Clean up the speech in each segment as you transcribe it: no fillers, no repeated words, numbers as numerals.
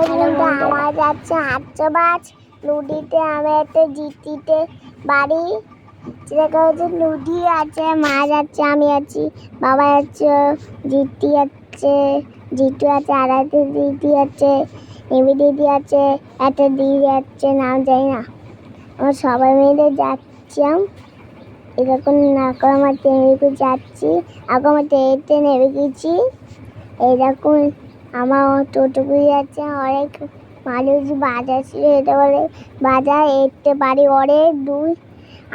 আমার যাচ্ছে হাতছাবাজ নদীতে, আমি একটা জিতিতে বাড়ি সেটা হচ্ছে নদী আছে, মা যাচ্ছে, আমি আছি, বাবা যাচ্ছে, জিতি আছে, জিতু আছে, আর একটা দিদি আছে, এমি দিদি আছে, একটা দিদি যাচ্ছে, নাম জানি না। আমার সবাই মিলে যাচ্ছিলাম এরকম না করে আমার ট্রেনে যাচ্ছি। আগে আমার ট্রেনেতে নেমে গেছি। এইরকম আমার টোটো যাচ্ছে, অনেক মানুষ বাজার ছিল, এটা বলে বাজার এতে বাড়ি অনেক দূর।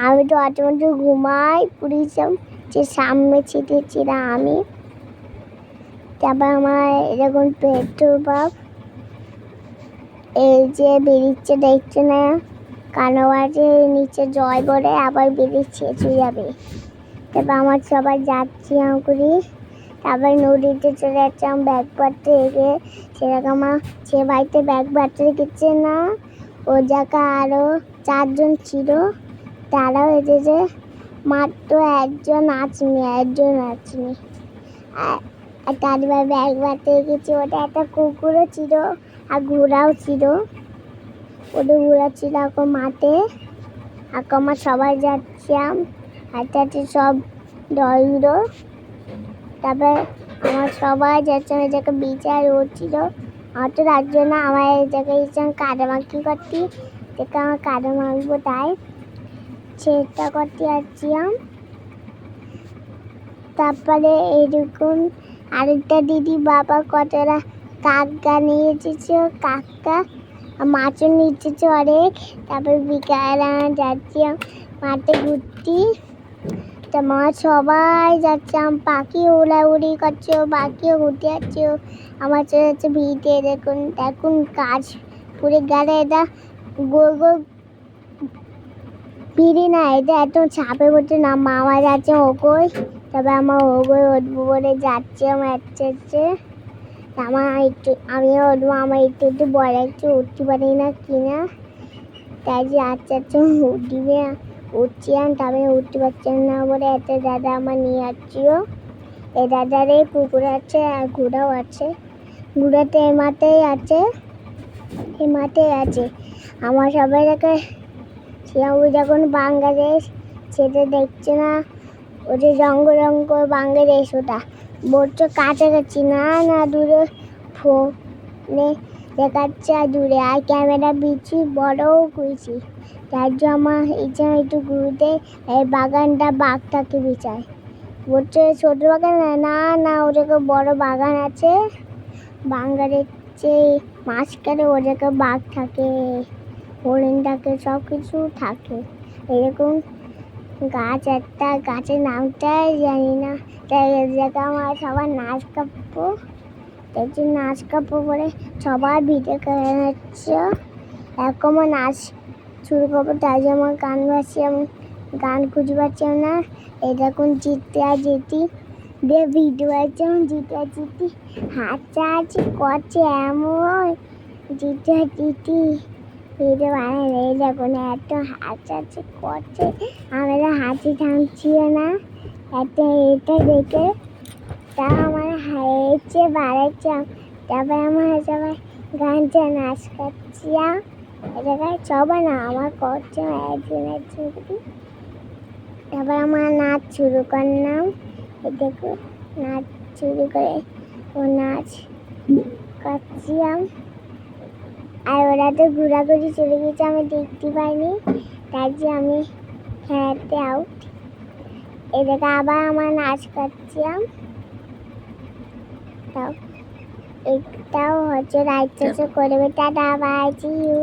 আমি তো অটোমেটিক ঘুমাই পুলিশম যে সামনে ছিটেছিলাম আমি। তারপর আমার এরকম পেট্রোল পাম্প এই যে বেরিয়েছে দেখছে না, কানাবাজে নিচে জয় করে আবার বেরিয়েছে চলে যাবে। তারপর আমার সবাই যাচ্ছি করি, তারপর নদীতে চলে যাচ্ছিলাম ব্যাগ পাড়তে রেখে। সেরকম আমার সে বাড়িতে ব্যাগ পাড়তে রেখেছে না, ও জায়গায় আরও 4 জন ছিল, তারাও এসেছে, মাত্র একজন আসেনি। আর তারপর ব্যাগ পাড়তে রেখেছি, ওটা একটা কুকুরও ছিল আর ঘোড়াও ছিল, ওদের ঘোড়া ছিল এখন মাঠে। এখন আমার সবাই যাচ্ছিলাম হাঁটতে সব দলগুলো। তারপর আমার সবাই যাচ্ছে, ওই জায়গায় বিচার হচ্ছিল, আমার তো রাখছো না, আমার এই জায়গায় কাদামাখি করতে, দেখে আমার কাদা মাখবো তাই সেটা করতে যাচ্ছিলাম। তারপরে এরকম আরেকটা দিদি বাবা কতটা কাকা নিয়ে এসেছে, কাকা মাছও নিয়ে এসেছে অনেক। তারপর বিকালে যাচ্ছিলাম মাঠে ঘুরতে, তা মা সবাই যাচ্ছিলাম, পাখি উড়াউড়ি করছে, পাখিও ঘুরতে যাচ্ছে, আমার চলে যাচ্ছে ভিড়ে। দেখুন কাজ পুরে গেলে, এটা গোল গোল ভিড়ি না, এটা এত চাপে পড়ছে না। মামা যাচ্ছে ওগোয়, তবে আমার ওগোয় উঠবো বলে যাচ্ছে, আমার হচ্ছে আমিও উঠবো, আমার একটু বড় একটু উঠতে পারি না কিনা, তাই যে আচ্ছা উঠছিলাম, তবে উঠতে পারছিলাম না বলে একটা দাদা আমার নিয়ে আসছিল। এই দাদারে কুকুর আছে আর ঘোড়াও আছে, ঘোড়াতে এই মাঠেই আছে। আমার সবাই দেখে ওই যখন বাংলাদেশ সেটা দেখছে না, ওটা রঙ্গ বাংলাদেশ, ওটা বলছে কাছাকাছি না দূরে ফোনে দেখাচ্ছে, আর দূরে আর ক্যামেরা বিচি বড়ও করেছি, তার জন্য আমার ইচ্ছা একটু ঘুরতে এই বাগানটা বাঘটাকে বিচায়। বলছে ছোট বাগান না ওটাকে বড় বাগান আছে, বাংলাদেশে মাঝখানে ওটাকে বাঘ থাকে, হরিণ থাকে, সব কিছু থাকে। এরকম গাছ একটা, গাছের নামটাই জানি না, তাই জায়গা আমার সবার নাচ কাঁপবো, তাই জন্য নাচ কাঁপবো বলে সবার ভিডিও করে নিচ্ছে। এখন আমার নাচ শুরু করবো, তাই জন্য আমার গান বাজছে, আমি গান খুঁজে পাচ্ছিলাম না। এই দেখুন জিতে আর জিতি দিয়ে ভিডিও আছে, জিতে আর জিতি হাতচাচি করছে এমন, জিতে আর জিতি ভিডিও বানালে এই দেখুন এত হাতচাচি করছে, আমরা হাসি থামছিল না, এত এটা দেখে তা আমার হারিয়েছে বাড়াচ্ছিলাম। তারপরে আমার সবাই গানটা নাচ করছিলাম, এ জায়গায় সবাই না আমার করছে একজন করে। তারপর আমার নাচ শুরু করলাম, দেখো নাচ শুরু করে ও নাচ করছিলাম, আর ওরা তো ঘোরাঘুরি চলে গেছে, আমি দেখতে পাইনি, তাই যে আমি খেলাতে আউট। এদিকে আবার আমার নাচ করছিলাম, তাও একটাও হচ্ছে রাইট করবে, টাটা বাই, সি ইউ।